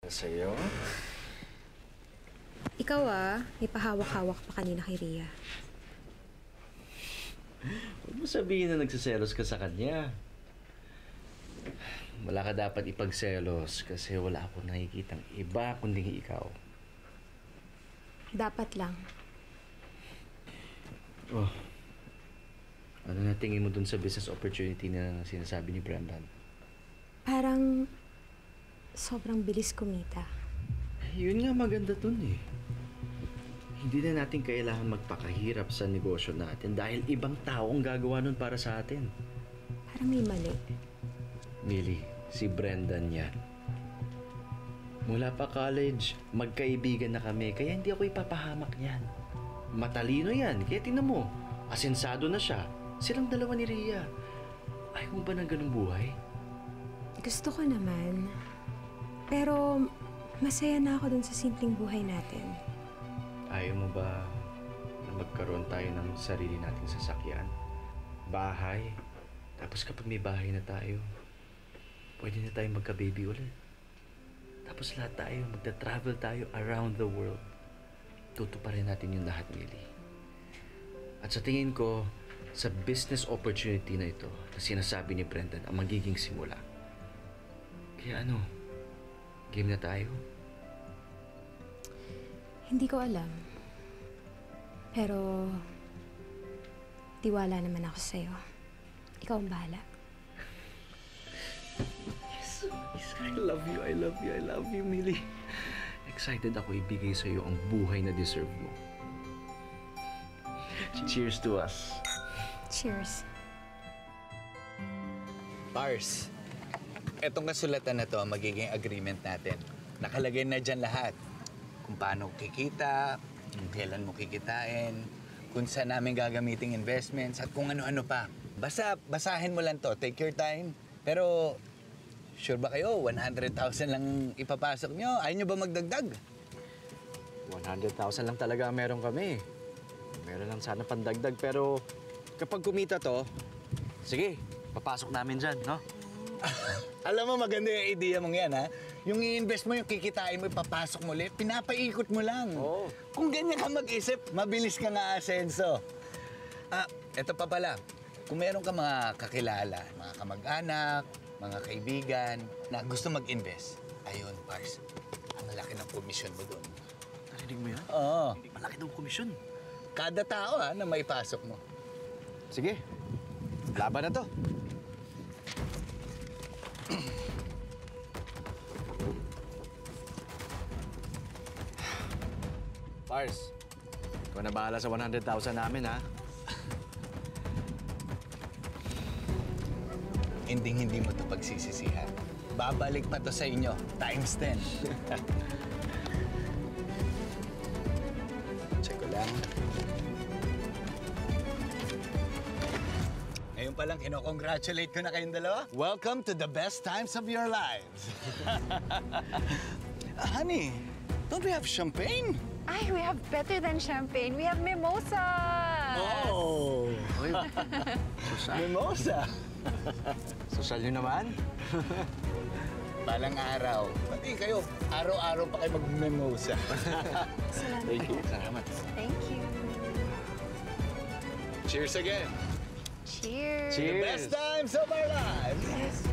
Sa'yo? Ikaw may pahawak-hawak pa kanina kay Rhea. Huwag mo sabihin na nagsiselos ka sa kanya. Wala ka dapat ipagselos kasi wala akong nakikitang iba kundi ikaw. Dapat lang. Oh, ano na tingin mo dun sa business opportunity na sinasabi ni Brendan? Parang sobrang bilis kumita. Yun nga maganda dun eh. Hindi na natin kailangan magpakahirap sa negosyo natin dahil ibang tao ang gagawa nun para sa atin. Parang may mali. Millie, si Brendan yan. Mula pa college, magkaibigan na kami kaya hindi ako ipapahamak niyan. Matalino yan, kaya tingnan mo, asensado na siya. Silang dalawa ni Rhea. Ayaw mo ba ng ganung buhay? Gusto ko naman. Pero masaya na ako dun sa simpleng buhay natin. Ayaw mo ba na magkaroon tayo ng sarili nating sasakyan? Bahay. Tapos kapag may bahay na tayo, pwede na tayo magka-baby ulit. Tapos lahat tayo, magta-travel tayo around the world. Tutuparin natin yung lahat, Millie. At sa tingin ko, sa business opportunity na ito na sinasabi ni Brendan ang magiging simula. Kaya ano, game na tayo? Hindi ko alam. Pero tiwala naman ako sa'yo. Ikaw ang bahala. Yes, I love you, I love you, I love you, Millie. Excited ako ibigay sa'yo ang buhay na deserve mo. Cheers to us. Cheers. Pars, etong kasulatan na to ang magiging agreement natin. Nakalagay na dyan lahat. Kung paano kikita, kung kailan mo kikitain, kung saan namin gagamiting investments, at kung ano-ano pa. Basta, basahin mo lang to. Take your time. Pero, sure ba kayo? 100,000 lang ipapasok nyo? Ayaw nyo ba magdagdag? 100,000 lang talaga meron kami. Meron lang sana pandagdag pero kapag kumita to, sige, papasok namin dyan, no? Alam mo, maganda yung idea mong yan, ha? Yung i-invest mo, yung kikitain mo, ipapasok mo ulit, pinapaikot mo lang. Oo. Kung ganyan ka mag-isip, mabilis ka nga asenso. Eto pa pala. Kung meron ka mga kakilala, mga kamag-anak, mga kaibigan na gusto mag-invest, ayun, Pars, ang laki ng komisyon mo doon. Narinig mo yan? Oo. Malaki daw komisyon. Kada tao, na may pasok mo. Sige, laban na to. Pars, ikaw na bahala sa 100,000 namin, ha? Hindi mo ito pagsisisihan. Babalik pa to sa inyo, times 10. Check ko lang. Ngayon pa lang, kino-congratulate ko na kayong dalawa. Welcome to the best times of your lives. Honey, don't we have champagne? Ay, we have better than champagne. We have mimosas! Oh! Mimosa! Sosyal nyo naman? Balang araw. Pati kayo, araw-araw pa kayo mag-mimosa. Salamat. Thank you. Salamat. Thank you. Cheers again. Cheers! Cheers! The best times of our lives! Yes.